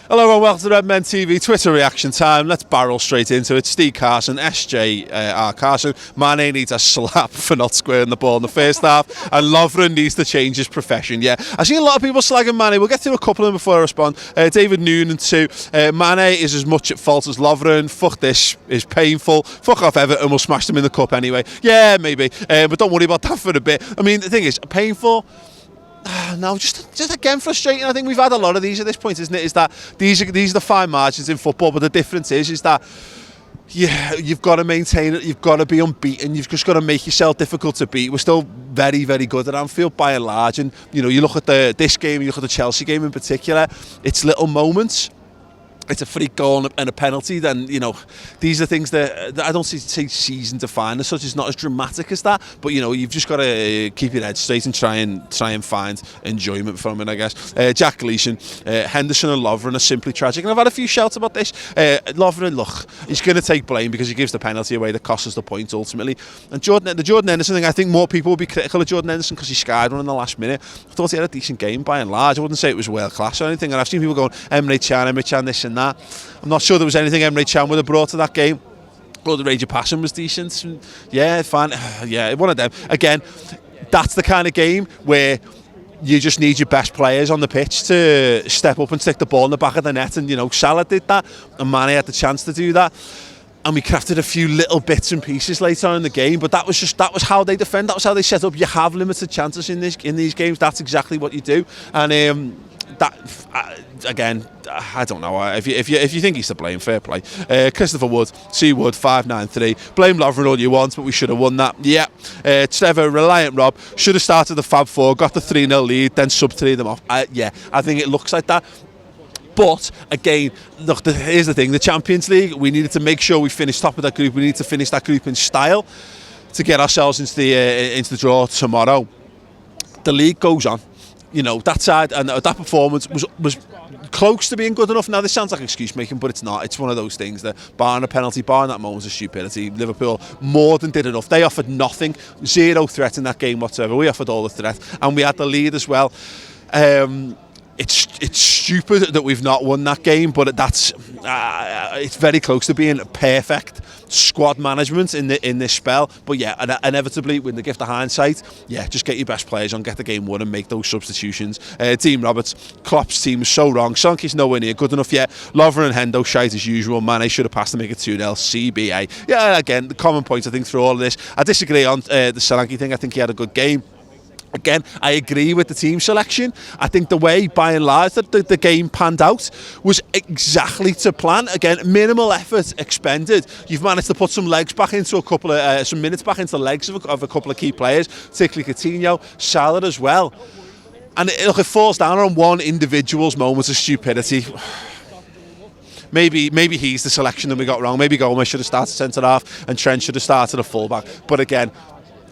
Hello and welcome to Redmen TV Twitter reaction time. Let's barrel straight into it. Steve Carson, SJR Carson. Mane needs a slap for not squaring the ball in the first half, and Lovren needs to change his profession. Yeah, I've seen a lot of people slagging Mane. We'll get to a couple of them before I respond. David Noonan too. Mane is as much at fault as Lovren. Fuck this is painful. Fuck off Everton. We'll smash them in the cup anyway. Yeah, maybe. But don't worry about that for a bit. I mean, the thing is, painful. No, just again frustrating. I think we've had a lot of these at this point, isn't it? Is that these are the fine margins in football, but the difference is that you've got to maintain it. You've got to be unbeaten. You've just got to make yourself difficult to beat. We're still very, very good at Anfield by and large. And you know, you look at this game, you look at the Chelsea game in particular. It's little moments. It's a free goal and a penalty. Then you know, these are things that I don't see season defined as such. It's not as dramatic as that, but you know, you've just got to keep your head straight and try and find enjoyment from it, I guess. Jack Gleeson, Henderson and Lovren are simply tragic, and I've had a few shouts about this. Lovren, look, he's going to take blame because he gives the penalty away that costs us the point ultimately. And the Jordan Henderson thing, I think more people will be critical of Jordan Henderson because he skied one in the last minute. I thought he had a decent game by and large. I wouldn't say it was world class or anything, and I've seen people going Emre Can, this and that. I'm not sure there was anything Emre Can would have brought to that game. But the range of passing was decent. Yeah, fine. Yeah, one of them. Again, that's the kind of game where you just need your best players on the pitch to step up and stick the ball in the back of the net. And, you know, Salah did that, and Mane had the chance to do that. And we crafted a few little bits and pieces later on in the game, but that was how they defend. That was how they set up. You have limited chances in these games. That's exactly what you do. And again, I don't know. If you think he's to blame, fair play. Christopher Wood, C Wood 593. Blame Lovren all you want, but we should have won that. Yeah. Trevor Reliant Rob should have started the Fab Four, got the 3-0 lead, then sub 3 them off. Yeah, I think it looks like that. But again, look, here's the thing: the Champions League, we needed to make sure we finished top of that group. We need to finish that group in style to get ourselves into the draw tomorrow. The league goes on. You know, that side and that performance was close to being good enough. Now, this sounds like excuse making, but it's not. It's one of those things that, barring a penalty, barring that moment of stupidity, Liverpool more than did enough. They offered nothing, zero threat in that game whatsoever. We offered all the threat, and we had the lead as well. It's stupid that we've not won that game, but it's very close to being perfect squad management in this spell. But yeah, inevitably, with the gift of hindsight, yeah, just get your best players on, get the game won, and make those substitutions. Team Roberts, Klopp's team is so wrong. Sonky's nowhere near good enough yet. Lovren and Hendo shite as usual. Mane should have passed to make it 2-0. CBA. Yeah, again, the common point I think through all of this. I disagree on the Solanke thing. I think he had a good game. Again, I agree with the team selection. I think the way, by and large, that the game panned out was exactly to plan. Again, minimal effort expended. You've managed to put some legs back into some minutes back into the legs of a couple of key players, particularly Coutinho, Salah as well. And it falls down on one individual's moment of stupidity. Maybe he's the selection that we got wrong. Maybe Gomez should have started centre half and Trent should have started a fullback. But again,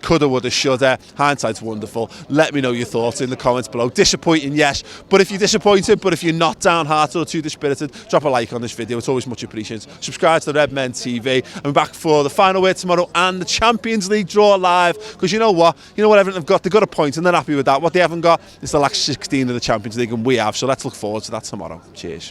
coulda, woulda, shoulda. Hindsight's wonderful. Let me know your thoughts in the comments below. Disappointing, yes. But if you're disappointed, but if you're not downhearted or too dispirited, drop a like on this video. It's always much appreciated. Subscribe to the Redmen TV. I'm back for the final word tomorrow and the Champions League draw live. Because you know what? You know what Everton have got? They've got a point and they're happy with that. What they haven't got is the last 16 of the Champions League, and we have. So let's look forward to that tomorrow. Cheers.